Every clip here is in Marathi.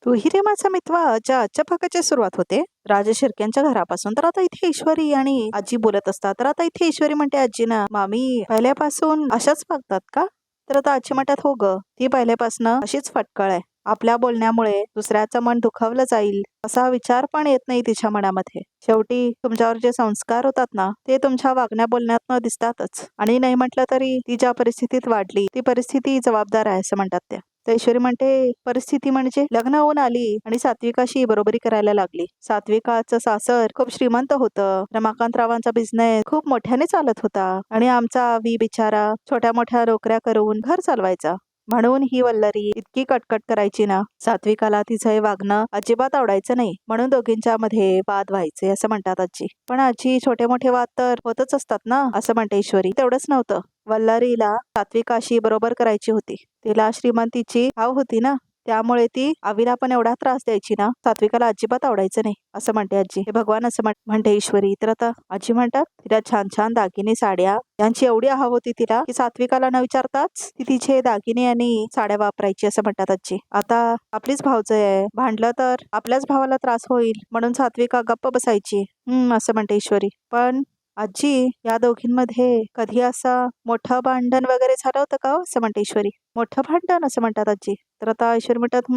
तूही रे माझा मितवाच्या आजच्या भागाची सुरुवात होते राजे शिर्क्यांच्या घरापासून. तर आता इथे ईश्वरी आणि आजी बोलत असतात. तर आता इथे ईश्वरी म्हणते आजीना, मामी पहिल्यापासून अशाच वागतात का? तर आता आजी म्हणतात, हो ग, ती पहिल्यापासून अशीच फटकळ आहे. आपल्या बोलण्यामुळे दुसऱ्याचं मन दुखावलं जाईल असा विचार पण येत नाही तिच्या मनामध्ये. शेवटी तुमच्यावर जे संस्कार होतात ना, ते तुमच्या वागण्या बोलण्यातनं दिसतातच. आणि नाही म्हटलं तरी ती ज्या परिस्थितीत वाढली ती परिस्थिती जबाबदार आहे असं म्हणतात त्या. तर ईश्वरी म्हणते, परिस्थिती म्हणजे लग्न होऊन आली आणि सात्विकाशी बरोबरी करायला लागली. सात्विकाचं सासर खूप श्रीमंत होतं. रमाकांतरावांचा बिझनेस खूप मोठ्याने चालत होता आणि आमचा वी बिचारा छोट्या मोठ्या नोकऱ्या करून घर चालवायचा. म्हणून ही वल्लरी इतकी कटकट करायची ना, सात्विकाला तिचं हे वागणं अजिबात आवडायचं नाही. म्हणून दोघींच्या मध्ये वाद व्हायचे असं म्हणतात आजी. पण आजी, छोटे मोठे वाद तर होतच असतात ना, असं म्हणते ईश्वरी. तेवढंच नव्हतं, वल्लरीला सात्विकाशी बरोबर करायची होती. तिला श्रीमंतीची हाव होती ना, त्यामुळे ती आवीला पण एवढा त्रास द्यायची ना, सात्विकाला अजिबात आवडायचं नाही असं म्हणते आजी. हे भगवान असं म्हणते ईश्वरी. तर आता आजी म्हणतात, तिला छान छान दागिने साड्या यांची एवढी हाव होती तिला की सात्विकाला न विचारताच ती तिचे दागिने आणि साड्या वापरायची असं म्हणतात आजी. आता आपलीच भावजय आहे, भांडलं तर आपल्याच भावाला त्रास होईल म्हणून सात्विका गप्प बसायची. असं म्हणते ईश्वरी. पण आजी, या दोघींमध्ये कधी असं मोठं भांडण वगैरे झालं होतं का हो? असं म्हणते ईश्वरी. मोठं भांडण असं म्हणतात आजी. तर आता ईश्वरी म्हणतात,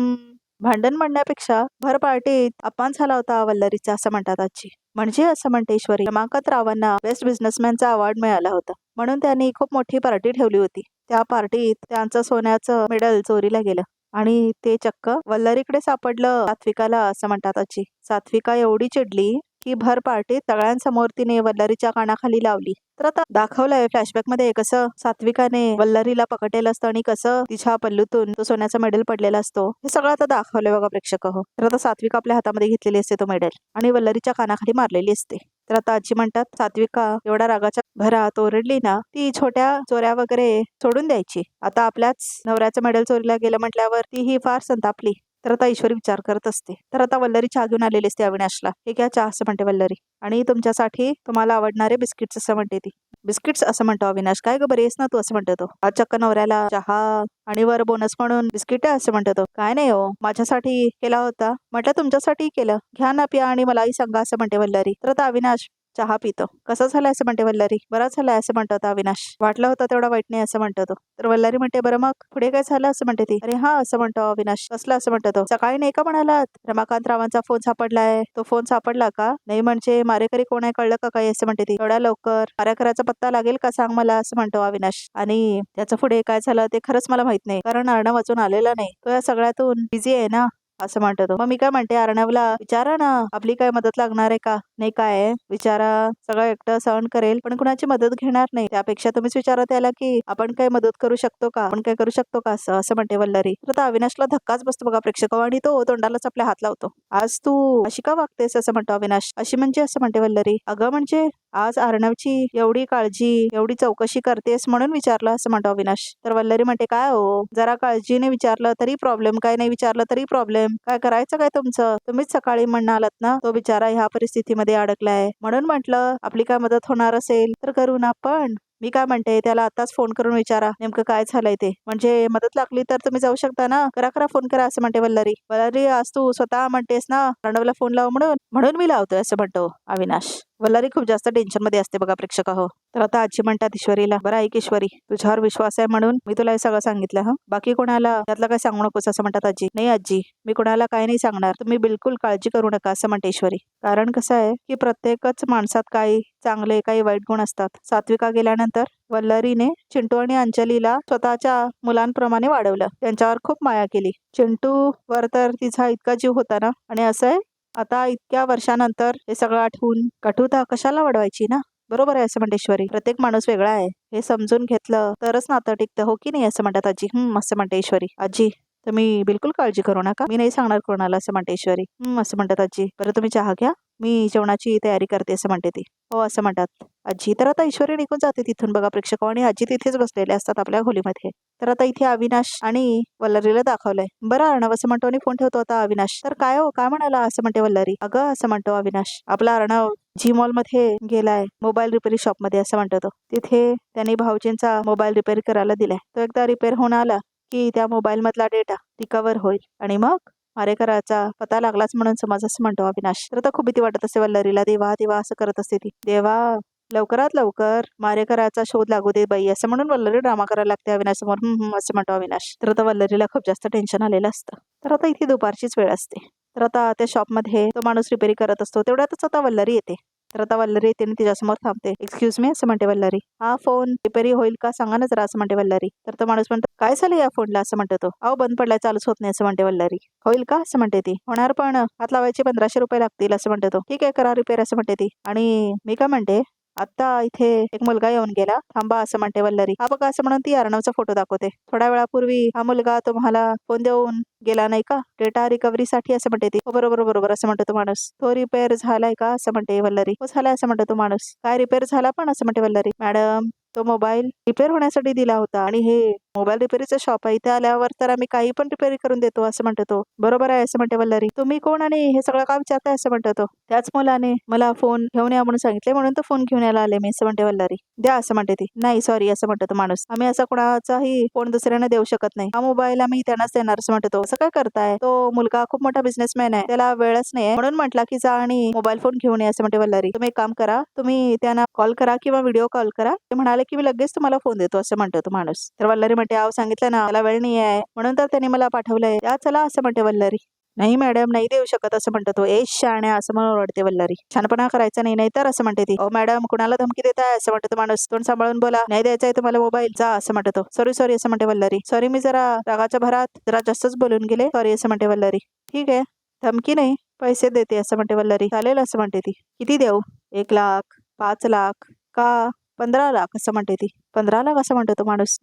भांडण म्हणण्यापेक्षा भर पार्टीत अपमान झाला होता वल्लरीचा असं म्हणतात आजी. म्हणजे असं म्हणते ईश्वरी, रमाकांत रावांना बेस्ट बिझनेसमॅनचा अवॉर्ड मिळाला होता म्हणून त्यांनी खूप मोठी पार्टी ठेवली होती. त्या पार्टीत त्यांचं सोन्याचं मेडल चोरीला गेलं आणि ते चक्क वल्लरीकडे सापडलं सात्विकाला असं म्हणतात आजी. सात्विका एवढी चिडली की भर पार्टीत सगळ्यांसमोर तिने वल्लरीच्या कानाखाली लावली. तर आता दाखवलंय फ्लॅशबॅक मध्ये कसं सात्विकाने वल्लरीला पकडलेलं असतं आणि कसं तिच्या पल्लूतून तो सोन्याचा मेडल पडलेला असतो. हे सगळं आता दाखवलंय बघा प्रेक्षक हो. तर आता सात्विका आपल्या हातामध्ये घेतलेली असते तो मेडल आणि वल्लरीच्या कानाखाली मारलेली असते. तर आता आजी म्हणतात, सात्विका एवढ्या रागाच्या भरात ओरडली ना, ती छोट्या चोऱ्या वगैरे सोडून द्यायची. आता आपल्याच नवऱ्याचं मेडल चोरीला गेलं म्हटल्यावर ती ही फार संतापली. तर आता ईश्वरी विचार करत असते. तर आता वल्लरी चहा घेऊन आलेली असते अविनाशला. हे घ्या चहा असं म्हणते वल्लरी, आणि तुमच्यासाठी तुम्हाला आवडणारे बिस्किट्स असं म्हणते ती. बिस्किट्स असं म्हणतो अविनाश. काय ग, बरी आहेस ना तू असं म्हणतो तो. आज चक्क नवऱ्याला चहा आणि वर बोनस म्हणून बिस्किट आहे असं म्हणतो तो. काय नाही हो, माझ्यासाठी केला होता म्हटलं, तुमच्यासाठी केलं, घ्या ना प्या आणि मलाही सांगा असं म्हणते वल्लरी. तर आता अविनाश चहा पितो. कसं झालंय असं म्हणते वल्लरी. बरा झालाय असं म्हणतो अविनाश. वाटलं होतं तेवढा वाईट नाही असं म्हणतो तो. तर वल्लरी म्हणते, बरं मग पुढे काय झालं असं म्हणते ती. अरे हा असं म्हणतो अविनाश. कसलं असं म्हणतो तो. सकाळी नाही का म्हणालात रमाकांत रावांचा फोन सापडलाय, तो फोन सापडला का? नाही म्हणजे मारेकरी कोण आहे कळलं का काही असं म्हणते ती. एवढ्या लवकर मारेकऱ्याचा पत्ता लागेल का सांग मला असं म्हणतो अविनाश. आणि त्याचं पुढे काय झालं ते खरंच मला माहित नाही, कारण अर्णव अजून आलेला नाही, तो या सगळ्यातून बिझी आहे ना असं म्हणतो तो. मग मी काय म्हणते, अर्णवला विचारा ना आपली काय मदत लागणार आहे का? नाही काय विचारा, सगळं एकटं सहन करेल पण कुणाची मदत घेणार नाही. त्यापेक्षा तुम्हीच विचारा त्याला की आपण काय मदत करू शकतो का, आपण काय करू शकतो का असं म्हणते वल्लरी. तर आता अविनाशला धक्काच बसतो बघा प्रेक्षक, आणि तो तोंडालाच आपल्या हात लावतो. आज तू अशी का वागतेस असं म्हणतो अविनाश. अशी म्हणजे असं म्हणते वल्लरी. अगं म्हणजे आज अर्णवची एवढी काळजी एवढी चौकशी करतेस म्हणून विचारलं असं म्हणतो अविनाश. तर वल्लरी म्हणते, काय हो, जरा काळजीने विचारलं तरी प्रॉब्लेम, काय नाही विचारलं तरी प्रॉब्लेम. काय करायचं काय तुमचं? तुम्हीच सकाळी म्हणालात ना तो बिचारा ह्या परिस्थितीमध्ये अडकलाय, म्हणून म्हटलं आपली काय मदत होणार असेल तर करू ना. पण मी काय म्हणते, त्याला आताच फोन करून विचारा नेमकं काय झालंय ते, म्हणजे मदत लागली तर तुम्ही जाऊ शकता ना. करा करा फोन करा असं म्हणते वल्लरी. वल्लरी, आज तू स्वतः म्हणतेस ना अर्णवला फोन लाव म्हणून, म्हणून मी लावतोय असं म्हणतो अविनाश. वल्लरी खूप जास्त टेन्शन मध्ये असते बघा प्रेक्षक हो. तर आता आजी म्हणतात ईश्वरीला, बरं ऐक ईश्वरी, तुझ्यावर विश्वास आहे म्हणून मी तुला हे सगळं सांगितलं. हा, बाकी कोणाला त्यातलं काय सांगू नकोस असं म्हणतात आजी. नाही आजी, मी कोणाला काय नाही सांगणार, तुम्ही बिलकुल काळजी करू नका असं म्हणते ईश्वरी. कारण कसं आहे की प्रत्येकच माणसात काही चांगले काही वाईट गुण असतात. सात्विका गेल्यानंतर वल्लरीने चिंटू आणि अंजलीला स्वतःच्या मुलांप्रमाणे वाढवलं, त्यांच्यावर खूप माया केली. चिंटू वर तर तिचा इतका जीव होता ना, आणि असं आहे आता इतक्या वर्षानंतर हे सगळं आठवून कटुता कशाला वाढवायची ना. बरोबर आहे असं म्हणते ईश्वरी. प्रत्येक माणूस वेगळा आहे हे समजून घेतलं तरच नातं टिकतं, हो की नाही असं म्हणतात आजी. असं म्हणते ईश्वरी. आजी, तुम्ही बिलकुल काळजी करू नका, मी नाही सांगणार कोणाला असं म्हणते ईश्वरी. असं म्हणतात आजी. बरं तुम्ही चहा घ्या, मी जेवणाची तयारी करते असं म्हणते ती. हो असं म्हणतात आजी. तर आता ईश्वरी निघून जाते तिथून बघा प्रेक्षक, आणि आजी तिथेच बसलेले असतात आपल्या खोलीमध्ये. तर आता इथे अविनाश आणि वल्लरीला दाखवलंय. बरं अर्णव असं म्हणतो आणि फोन ठेवतो आता अविनाश. तर काय हो, काय म्हणाला असं म्हणते वल्लरी. अगं असं म्हणतो अविनाश, आपला अर्णव जी मॉल मध्ये गेलाय मोबाईल रिपेअरी शॉप मध्ये असं म्हणतो तो. तिथे त्यांनी भाऊजींचा मोबाईल रिपेअर करायला दिलाय. तो एकदा रिपेअर होऊन आला की त्या मोबाईल मधला डेटा रिकवर होईल आणि मग मारेकराचा पता लागलाच म्हणून समज असं म्हणतो अविनाश. तर आता खूप भीती वाटत असते वल्लरीला. देवा देवा असं करत असते ती. देवा लवकरात लवकर मारेकराचा शोध लागू दे बाई असं म्हणून वल्लरी ड्रामा करायला लागते अविनाश समोर. असं म्हणतो अविनाश. तर आता वल्लरीला खूप जास्त टेन्शन आलेलं असतं. तर आता इथे दुपारचीच वेळ असते. तर आता त्या शॉपमध्ये तो माणूस रिपेरी करत असतो. तेवढ्यातच आता वल्लरी येते. तर आता वल्लरी येते आणि तिच्यासमोर थांबते. एक्सक्यूज मी असं म्हणते वल्लरी. हा फोन रिपेरी होईल का सांगा ना जरा असं म्हणते वल्लरी. तर तो माणूस म्हणतो काय झालं या फोनला असं म्हणतो तो. अहो बंद पडलाय चालूच होत नाही असं म्हणते वल्लरी. होईल का असं म्हणते ती. होणार पण हात लावायचे 1500 रुपये लागतील असं म्हणते तो. ठीक आहे करा रिपेअर असं म्हणते ती. आणि मी काय म्हणते आता इथे एक मुलगा येऊन गेला थांबा असं म्हणते वल्लरी. हा बघा असं म्हणून ती अर्णवचा फोटो दाखवते. थोड्या वेळापूर्वी हा मुलगा तुम्हाला फोन देऊन गेला नाही का डेटा रिकव्हरीसाठी असं म्हणते ती. हो बरोबर बरोबर असं म्हणतो तो माणूस. तो रिपेअर झालाय का असं म्हणते वल्लरी. हो झालाय असं म्हणतो तो माणूस. काय रिपेअर झाला पण असं म्हणते वल्लरी. मॅडम तो मोबाईल रिपेअर होण्यासाठी दिला होता आणि हे मोबाईल रिपेअरीचं शॉप आहे. इथे आल्यावर तर आम्ही काही पण रिपेअरी करून देतो असं म्हणतो तो. बरोबर आहे असं म्हणते वल्लरी. तुम्ही कोण आणि हे सगळं काम विचारताय असं म्हणतो तो. त्याच मुलाने मला फोन घेऊन या म्हणून सांगितले म्हणून तो फोन घेऊन यायला आले मी असं म्हणते वल्लरी. द्या असं म्हणते ती. नाही सॉरी असं म्हणतो तो माणूस. आम्ही असा कोणाचाही फोन दुसऱ्यांना देऊ शकत नाही. हा मोबाईल आम्ही त्यांनाच देणार असं म्हणतो तो. असं काय करताय. तो मुलगा खूप मोठा बिझनेसमॅन आहे. त्याला वेळच नाही म्हणून म्हटला की जा आणि मोबाईल फोन घेऊन या असं म्हणते वल्लरी. तुम्ही एक काम करा तुम्ही त्यांना कॉल करा किंवा व्हिडिओ कॉल करा. ते म्हणाले की मी लगेच तुम्हाला फोन देतो असं म्हणतो तो माणूस. तर वल्लरी म्हणते अहो सांगितलं ना त्याला वेळ नाही आहे म्हणून तर त्यांनी मला पाठवलंय. या चला असं म्हणते वल्लरी. नाही मॅडम नाही देऊ शकत असं म्हणतो तो. ए शाण्या असं म्हणून ओरडते वल्लरी. छानपणा करायचा नाही तर असं म्हणते ती. ओ मॅडम कुणाला धमकी देताय असं म्हणतो तो माणूस. तोंड सांभाळून बोला. नाही द्यायचाय तुम्हाला मोबाईल जा असं म्हणतो तो. सॉरी सॉरी असं म्हणते वल्लरी. सॉरी मी जरा रागाच्या भरात जरा जास्तच बोलून गेले सॉरी असं म्हणते वल्लरी. ठीक आहे धमकी नाही पैसे देते असं म्हणते वल्लरी. चालेल असं म्हणते ती. किती देऊ 1 लाख 5 लाख का 15 लाख असं म्हणते ती. 15 लाख असं म्हणतो तो माणूस.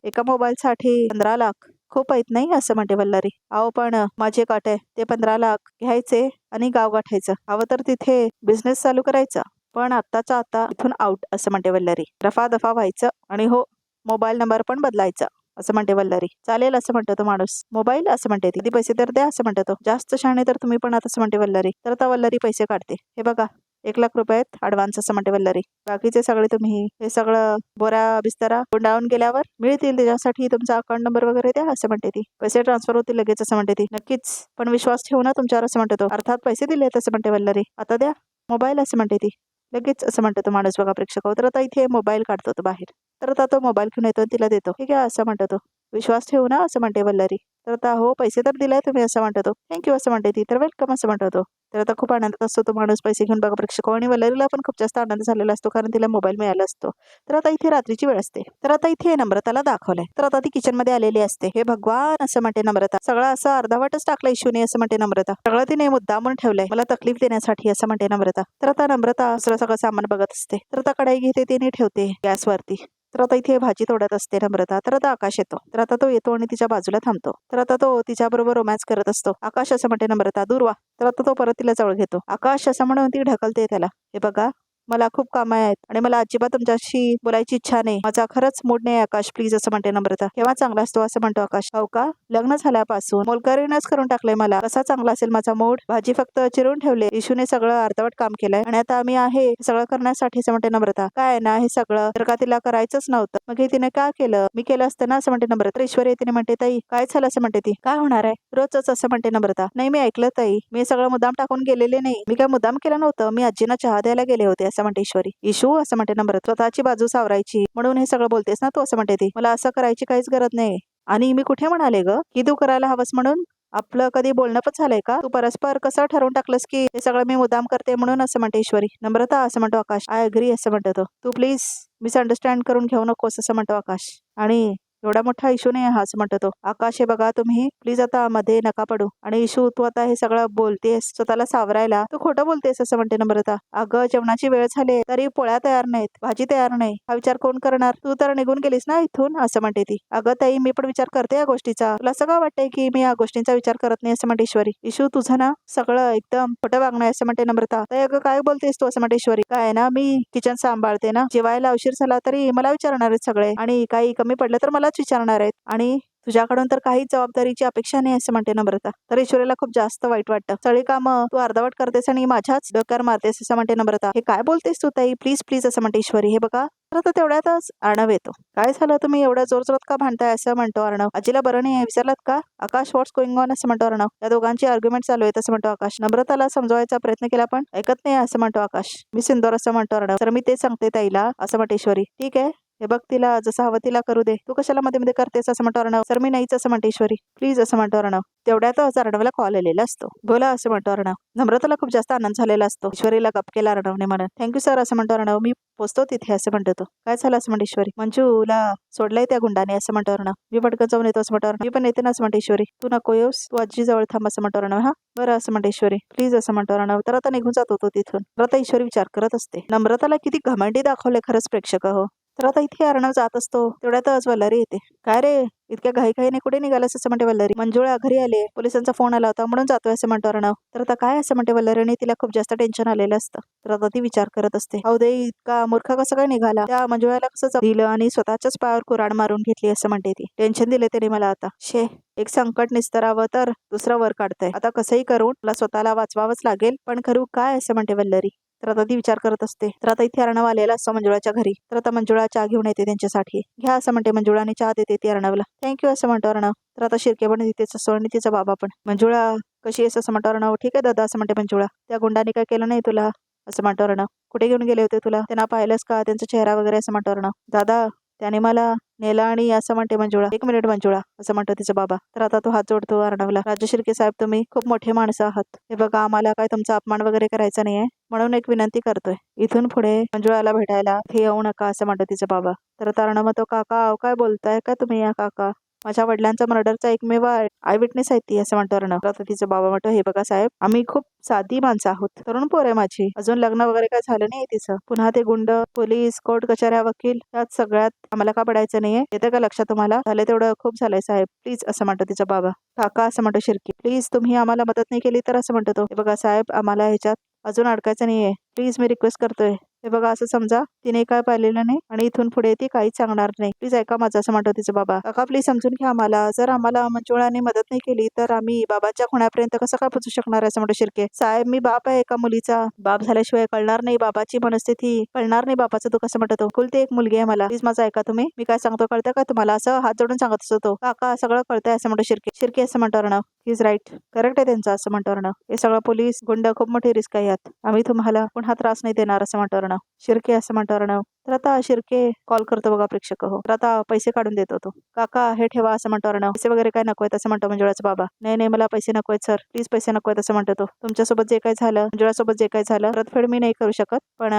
एका मोबाईल साठी 15 लाख खूप आहेत नाही असं म्हणते वल्लरी. अहो पण माझी एक अट आहे ते 15 लाख घ्यायचे आणि गाव गाठायचं. हवं तर तिथे बिझनेस चालू करायचा पण आत्ताचा आता इथून आउट असं म्हणते वल्लरी. रफा दफा व्हायचं आणि हो मोबाईल नंबर पण बदलायचा असं म्हणते वल्लरी. चालेल असं म्हणतो तो माणूस. मोबाईल असं म्हणते ती. किती पैसे तर द्या असं म्हणतो तो. जास्त शहाणे तर तुम्ही पण आता असं म्हणते वल्लरी. तर आता वल्लरी पैसे काढते. हे बघा 1 लाख रुपये ऍडव्हान्स असं म्हणते वल्लरी. बाकीचे सगळे तुम्ही हे सगळं बोरा बिस्तारा गुंडाळून गेल्यावर मिळतील त्याच्यासाठी तुमचा अकाउंट नंबर वगैरे द्या असं म्हणते ती. पैसे ट्रान्सफर होतील लगेच असं म्हणते ती. नक्कीच पण विश्वास ठेवू ना तुमच्यावर असं म्हणतो तो. अर्थात पैसे दिलेत असं म्हणते वल्लरी. आता द्या मोबाईल असं म्हणते ती. लगेच असं म्हणतो तो माणूस. बघा प्रेक्षक तर आता इथे मोबाईल काढतो तो बाहेर. तर आता तो मोबाईल घेऊन येतो तिला देतो. ठीक आहे असं म्हणतो तो. विश्वास ठेवू ना असं म्हणते वल्लरी. तर आता हो पैसे तर दिलाय तुम्ही असं म्हणतो तो. थँक्यू असं म्हणते ती. तर वेलकम असं म्हणतो तो. तर आता खूप आनंदात असतो तो माणूस पैसे घेऊन. बघा प्रेक्षक आणि वल्लरीला पण खूप जास्त आनंद झालेला असतो कारण तिला मोबाईल मिळाला असतो. तर आता इथे रात्रीची वेळ असते. तर आता इथे नम्रताला दाखवलंय. तर आता ती किचन मध्ये आलेली असते. हे भगवान असं म्हणते नम्रता. सगळं असं अर्धावटच टाकलं इशूने असं म्हणते नम्रता. सगळं तिने मुद्दामून ठेवलंय मला तकलीफ देण्यासाठी असं म्हणते नम्रता. तर आता नम्रता दुसरं सगळं सामान बघत असते. तर आता कढई घेते तिने ठेवते गॅसवरती. तर आता इथे भाजी तोडत असते नम्रता. तर आता आकाश येतो. तर आता तो येतो आणि तिच्या बाजूला थांबतो. तर आता तो तिच्या बरोबर रोमॅन्स करत असतो. आकाश असं म्हणते नम्रता दूर वा. तर आता तो परत तिला जवळ घेतो. आकाश असं म्हणून ती ढकलते त्याला. हे बघा मला खूप काम आहेत आणि मला अजिबात तुमच्याशी बोलायची इच्छा नाही. माझा खरंच मूड नाही आकाश प्लीज असं म्हणते नम्रता. केव्हा चांगला असतो असं म्हणतो आकाश. हो का लग्न झाल्यापासून मोलकरीनच करून टाकलंय मला. कसा चांगला असेल माझा मूड. भाजी फक्त चिरून ठेवले. इशूने सगळं अर्धवट काम केलंय आणि आता आम्ही आहे सगळं करण्यासाठी असं म्हणते नम्रता. काय ना हे सगळं तर का तिला करायचंच नव्हतं मग हे तिने का केलं. मी केलं असतं ना असं म्हणते नम्रता. ईश्वरी तिने म्हणते ताई काय झालं असं म्हणते ती. काय होणार आहे रोजच असं म्हणते नम्रता. नाही मी ऐकलं ताई मी सगळं मुद्दाम टाकून गेलेले नाही. मी काय मुद्दाम केलं नव्हतं. मी आजींना चहा द्यायला गेले होते असं म्हणते ईश्वरी. इशू असं म्हणते नम्रता. स्वतःची बाजू सावरायची म्हणून हे सगळं बोलतेस ना तू असं म्हणते ती. मला असं करायची काहीच गरज नाही आणि मी कुठे म्हणाले ग की तू करायला हवंस म्हणून. आपलं कधी बोलणं पण झालंय का. तू परस्पर कसं ठरवून टाकलंस की हे सगळं मी मुद्दाम करते म्हणून असं म्हणते ईश्वरी. नम्रता असं म्हणतो आकाश. आय अग्री असं म्हणतो तो. तू प्लीज मिसअंडरस्टँड करून घेऊ नकोस असं म्हणतो आकाश. आणि एवढा मोठा इशू नाही हा असं म्हणतो तो. आकाश हे बघा तुम्ही प्लीज आता मध्ये नका पडू आणि इशू तू आता हे सगळं बोलतेस स्वतःला सावरायला तू खोटं बोलतेस असं म्हणते नम्रता. अगं जेवणाची वेळ झाली तरी पोळ्या तयार नाहीत भाजी तयार नाही हा विचार कोण करणार. तू तर निघून गेलीस ना इथून असं म्हणते ती. अगं ताई मी पण विचार करते या गोष्टीचा. तुला सगळं वाटतंय की मी या गोष्टींचा विचार करत नाही असं म्हणते ईश्वरी. इशू तुझं ना सगळं एकदम खोटं वागणं आहे असं म्हणते नम्रता. ताई अगं काय बोलतेस तू असं म्हणते ईश्वरी. काय ना मी किचन सांभाळते ना जेवायला उशीर झाला तरी मला विचारणार आहेत सगळे आणि काही कमी पडलं तर मलाच विचारणार आहेत आणि तुझ्याकडून तर काहीच जबाबदारीची अपेक्षा नाही असं म्हणते नम्रता. तर ईश्वरीला खूप जास्त वाईट वाटतं. सगळी कामं तू अर्धवट करतेस आणि माझ्याच डोक्यावर मारतेस असं म्हणते नम्रता. हे काय बोलतेस तू ताई, प्लीज प्लीज असं म्हणते ईश्वरी. हे बघा तर आता तेवढ्यातच अर्णव येतो. काय झालं, तुम्ही एवढ्या जोरजोरात का भांडताय असं म्हणतो अर्णव. आजीला बरं नाही आहे विचारलात का? आकाश व्हॉट्स गोइंग ऑन असं म्हणतो अर्णव. या दोघांची आर्ग्युमेंट चालू आहे असं म्हणतो आकाश. नम्रताला समजवायचा प्रयत्न केला पण ऐकत नाही असं म्हणतो आकाश. मी सिंदूर असं म्हणतो अर्णव. तर मी ते सांगते ताईला असं म्हणते ईश्वरी. ठीक आहे, हे बघ तिला जसं हवं तिला करू दे, तू कशाला मध्ये मध्ये करतेस असं म्हणतो अर्णव. सर मी नाहीच असं म्हणते ईश्वरी. प्लीज असं म्हणतो अर्णव. तेवढ्यातच अर्णवला कॉल आलेला असतो. बोला असं म्हणतो अर्णव. नम्रताला खूप जास्त आनंद झालेला असतो. ईश्वरीला गप केला अर्णवने म्हणत. थँक्यू सर असं म्हणतो अर्णव. मी पोचतो तिथे असं म्हणतो तो. काय झालं असं म्हणते ईश्वरी. मंजूला सोडलंय त्या गुंडाने असं म्हणतो अर्णव. मी पटकन जाऊन येतो असं म्हणतो अर्णव. मी पण येते ना असं म्हणते ईश्वरी. तू नको येऊस, तू आजी जवळ थांब असं म्हणतो अर्णव. हा बरं असं म्हणते ईश्वरी. प्लीज असं म्हणतो अर्णव. तर आता निघून जात होतो तिथून. तर आता ईश्वरी विचार करत असते, नम्रताला किती घमंडी दाखवले खरंच प्रेक्षक हो. तर आता इथे अर्णव जात असतो. तेवढ्यातच वल्लरी येते. काय रे इतक्या घाईघाईने कुठे निघालास असं म्हणते वल्लरी. मंजुळा घरी आले, पोलिसांचा फोन आला होता म्हणून जातोय असं म्हणतो अर्णव. तर आता काय असं म्हणते वल्लरी आणि तिला खूप जास्त टेन्शन आलेलं असतं. तर आता ती विचार करत असते, अहो दे इतका मूर्ख कसं काय निघाला, त्या मंजुळाला कसं दिलं आणि स्वतःच्याच पायावर कुऱ्हाड मारून घेतली असं म्हणते ती. टेन्शन दिले त्याने मला आता. शे एक संकट निस्तरावं तर दुसरं वर काढतंय. आता कसंही करून मला स्वतःला वाचवावंच लागेल, पण करू काय असं म्हणते वल्लरी. तर आता ती विचार करत असते. तर आता इथे अर्णव आलेला असतो मंजुळाच्या घरी. तर आता मंजुळा चहा घेऊन येते त्यांच्यासाठी. घ्या असं म्हणते मंजुळा आणि चहा देते ती अर्णवला. थँक्यू असं म्हणतो अर्णव. तर आता शिर्के पण तिथेच असतो आणि तिचा बाबा पण. मंजुळा कशी आहेस असं म्हणतो अर्णव. ठीक आहे दादा असं म्हणते मंजुळा. त्या गुंडाने काय केलं नाही तुला असं म्हणतो अर्णव. कुठे घेऊन गेले होते तुला, त्यांना पाहिलंस का, त्यांचा चेहरा वगैरे असं म्हणतो अर्णव. दादा त्याने मला नेला आणि असं म्हणते मंजुळा. एक मिनिट मंजुळा असं म्हणतो तिचा बाबा. तर आता तो हात जोडतो अर्णवला. राज्य शिर्के साहेब तुम्ही खूप मोठे माणसं आहात. हे बघा आम्हाला काय तुमचा अपमान वगैरे करायचा नाहीये, म्हणून एक विनंती करतोय, इथून पुढे मंजुळाला भेटायला इथे येऊ नका असं म्हणतो तिचा बाबा. तर आता अर्णव म्हणतो, काका काय बोलताय का तुम्ही या काका, माझ्या वडिलांचा मर्डरचा एकमेव आय विटनेस आहे ती असं म्हणतो अर्णव. तर तिचा बाबा म्हणतो, हे बघा साहेब आम्ही खूप साधी माणसं आहोत, तरुण पोर आहे माझी, अजून लग्न वगैरे काय झालं नाही तिचं, पुन्हा ते गुंड पोलीस कोर्ट कचऱ्या वकील यात सगळ्यात आम्हाला का पडायचं नाहीये, येतं का लक्षात तुम्हाला, झालं तेवढं खूप झालंय साहेब, प्लीज असं म्हणतो तिचा बाबा. काका असं म्हणतो शिर्के, प्लीज तुम्ही आम्हाला मदत नाही केली तर असं म्हणतो तो. हे बघा साहेब आम्हाला ह्याच्यात अजून अडकायचं नाहीये, प्लीज मी रिक्वेस्ट करतोय. हे बघा असं समजा तिने काय पाहिलेलं नाही आणि इथून पुढे ती काहीच सांगणार नाही, प्लीज ऐका माझं असं म्हणतो तिचं बाबा. काका प्लीज समजून घ्या आम्हाला, जर आम्हाला मंजुळाने मदत नाही केली तर आम्ही बाबाच्या खुण्यापर्यंत कसं काय पोहोचू शकणार आहे असं म्हणतो शिर्के. साहेब मी बाप आहे एका मुलीचा, बाप झाल्याशिवाय कळणार नाही बाबाची मनस्थिती, कळणार नाही बापाचं दुःख असं म्हणतो. कुलती एक मुलगी आहे मला, प्लीज माझं ऐका तुम्ही, मी काय सांगतो कळतं का तुम्हाला, असं हात जोडून सांगत असतो तो. काका सगळं कळतंय असं म्हणतो शिर्के. शिर्के असं म्हणतो अर्णव. इज राईट, करेक्ट आहे त्यांचं असं म्हणतो अर्णव. हे सगळं पोलीस गुंड खूप मोठी रिस्क आहे यात, आम्ही तुम्हाला पुन्हा त्रास नाही देणार असं म्हणतो अर्णव. शिर्के असं म्हणतो अर्णव. तर आता शिर्के कॉल करतो बघा प्रेक्षक हो. तर आता पैसे काढून देतो तो. काका हे ठेवा असं म्हणतो अर्णव. पैसे वगैरे काय नको आहेत असं म्हणतो मंजुळाचा बाबा. नाही नाही मला पैसे नको आहेत सर, प्लीज पैसे नको आहेत असं म्हणतो तो. तुमच्यासोबत जे काय झालं, मंजुळासोबत जे काय झालं परतफेड मी नाही करू शकत, पण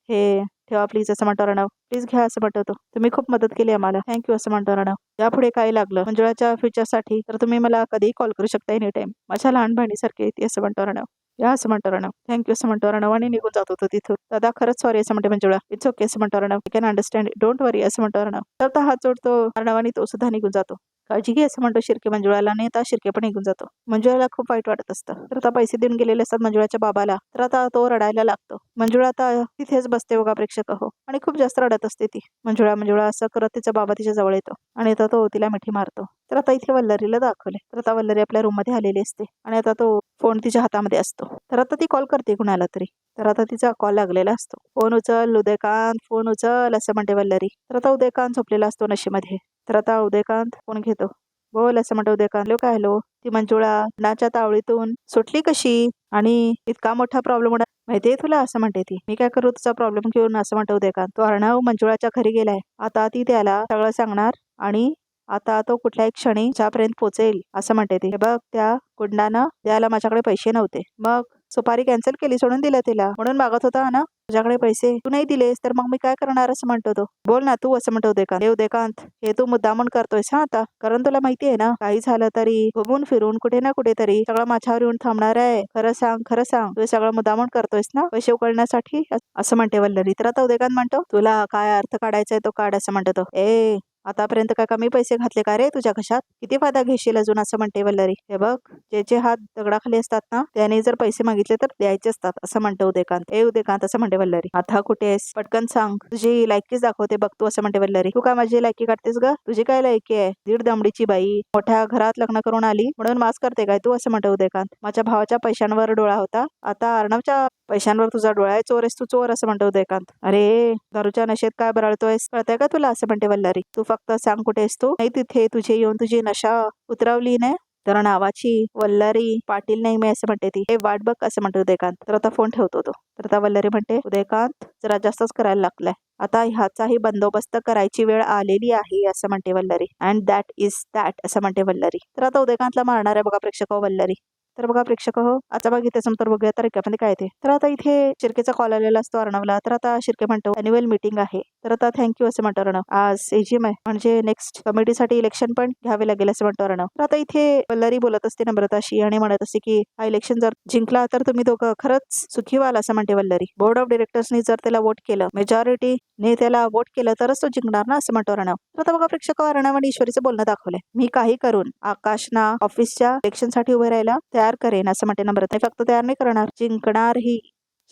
हे ठेवा प्लीज असं म्हणतो अर्णव. प्लीज घ्या असं म्हणतो तो. तुम्ही खूप मदत केली आम्हाला, थँक्यू असं म्हणतो अर्णव. यापुढे काय लागलं मंजुळाच्या फ्युचरसाठी तर तुम्ही मला कधीही कॉल करू शकता एनी टाइम, माझ्या लहान बहिणीसारखी ती असं म्हणतो अर्णव. या असं म्हणतो अर्णव. थँक्यू असं म्हणतो अर्णव आणि निघून जात होतो तिथून. दादा खरंच सॉरी असं म्हणते मंजुळा. इट्स ओके असं म्हणतो Arnav. You can understand, don't worry असं म्हणतो अर्णव. तर आता हात जोडतो अर्णव आणि तो सुद्धा निघून जातो. काळजी घे असं म्हणतो शिर्के मंजुळाला आणि आता शिर्के पण निघून जातो. मंजुळाला खूप वाईट वाटत असतं. तर आता पैसे देऊन गेलेले असतात मंजुळाच्या बाबाला. तर आता तो रडायला लागतो. मंजुळा आता तिथेच बसते बघा प्रेक्षक हो आणि खूप जास्त रडत असते ती. मंजुळा मंजुळा असं करत तिचा बाबा तिच्या जवळ येतो आणि आता तो तिला मिठी मारतो. तर आता इथे वल्लरीला दाखवले. तर आता वल्लरी आपल्या रूम मध्ये आलेली असते आणि आता तो फोन तिच्या हातामध्ये असतो. तर आता ती कॉल करते कुणाला तरी. तर आता तिचा कॉल लागलेला असतो. फोन उचल उदयकांत, फोन उचल असं म्हणते वल्लरी. तर आता उदयकांत झोपलेला असतो नशेमध्ये. तर आता उदयकांत फोन घेतो. बोल असं म्हणतो उदयकांत. हॅलो काय हॅलो. ती मंजुळा नाच्या तावडीतून सुटली कशी आणि इतका मोठा प्रॉब्लेम होणार माहितीये तुला असं म्हणते ती. मी काय करू तुझा प्रॉब्लेम घेऊन असं म्हणतो उदयकांत. तो अर्णव मंजुळाच्या घरी गेलाय, आता ती त्याला सगळं सांगणार आणि आता तो कुठल्याही क्षणी ज्यापर्यंत पोहोचेल असं म्हणते ती. हे बघ त्या गुंडानं द्यायला माझ्याकडे पैसे नव्हते, मग सुपारी कॅन्सल केली, सोडून दिलं तिला, म्हणून मागत होता ना तुझ्याकडे पैसे, तू नाही दिलेस तर मग मी काय करणार असं म्हणतो तो. बोल ना तू असं म्हणतो उदयकांत. हे उदयकांत हे तू मुद्दामून करतोयस हा आता, कारण तुला माहिती आहे ना काही झालं तरी घुमून फिरून कुठे ना कुठेतरी सगळं माझ्यावर येऊन थांबणार आहे. खरं सांग खरं सांग, तू सगळं मुद्दामून करतोयस ना पैसे उकळण्यासाठी असं म्हणते वल्लरी. तर आता उदयकांत म्हणतो तुला काय अर्थ काढायचाय तो काढ असं म्हणतो तो. ए आतापर्यंत काय कमी पैसे घातले का रे तुझ्या घशात? किती फायदा घेशील अजून असं म्हणते वल्लरी. हे बघ, ज्याचे हात दगडाखाली असतात ना त्याने जर पैसे मागितले तर द्यायचे असतात असं म्हणते उदयकांत. ए उदयकांत असं म्हणते वल्लरी. आता कुठे आहेस? पटकन सांग, तुझी लायकीच दाखवते बघ तू असं म्हणते वल्लरी. तू काय माझी लायकी काढतेस ग? तुझी काय लायकी आहे? दीड दमडीची बाई मोठ्या घरात लग्न करून आली म्हणून मास करते काय तू असं म्हणते उदयकांत. माझ्या भावाच्या पैशांवर डोळा होता, आता अर्णवच्या पैशांवर तुझा डोळा आहे. चोर आहेस तू, चोर असं म्हणते उदयकांत. अरे दारूच्या नशेत काय बरळतोयस कळतंय का तुला असं म्हणते वल्लरी. तू फक्त सांग कुठे आहेस तू, नाही तिथे तुझे येऊन तुझी नशा उतरवली नाही तर नावाची वल्लरी पाटील नाही मी असं म्हणते ती. हे वाट बघ असं म्हणते उदयकांत. तर आता फोन ठेवतो तो. तर आता वल्लरी म्हणते उदयकांत जरा जास्तच करायला लागलाय, आता ह्याचाही बंदोबस्त करायची वेळ आलेली आहे असं म्हणते Vallari. And that is that असं म्हणते वल्लरी. तर आता उदयकांतला मारणार आहे बघा प्रेक्षक वल्लरी. तर बघा प्रेक्षक आता बघितलं तर बघूया तर मध्ये काय ते. तर आता इथे शिर्केचा कॉल आलेला असतो अर्णवला. तर आता शिर्के म्हणतो अॅन्युअल मीटिंग आहे, तर आता थँक्यू असं म्हणतो अर्णव. आज एजीएम आहे म्हणजे नेक्स्ट कमिटीसाठी इलेक्शन पण घ्यावे लागेल असं म्हणतो अर्णव. तर आता इथे वल्लरी बोलत असते नम्रताशी आणि म्हणत असते की हा इलेक्शन जर जिंकला तर तुम्ही दोघं खरंच सुखी व्हाल असं म्हणते वल्लरी. बोर्ड ऑफ डिरेक्टर्सनी जर त्याला वोट केलं, मेजॉरिटीने त्याला वोट केलं तरच तो जिंकणार ना असं म्हणतो अर्णव. तर आता बघा प्रेक्षक अर्णव आणि ईश्वरीचं बोलणं दाखवलंय. मी काही करून आकाशना ऑफिसच्या इलेक्शनसाठी उभे राहायला तयार करेन असं म्हणते नम्रता. फक्त तयार नाही करणार, जिंकणार ही.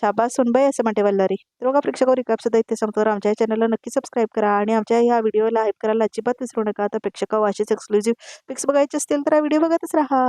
शाबास सुनबाई असं म्हणते वल्लरी. तर बघा प्रेक्षकावर रिकॅप सुद्धा इथे संपतो. आमच्या चॅनलला नक्की सबस्क्राईब करा आणि आमच्या ह्या व्हिडिओला हाईप करायला अजिबात विसरू नका. तर प्रेक्षक अशीच एक्सक्लुझिव्ह पिक्स बघायचे असतील तर हा व्हिडिओ बघतच राहा.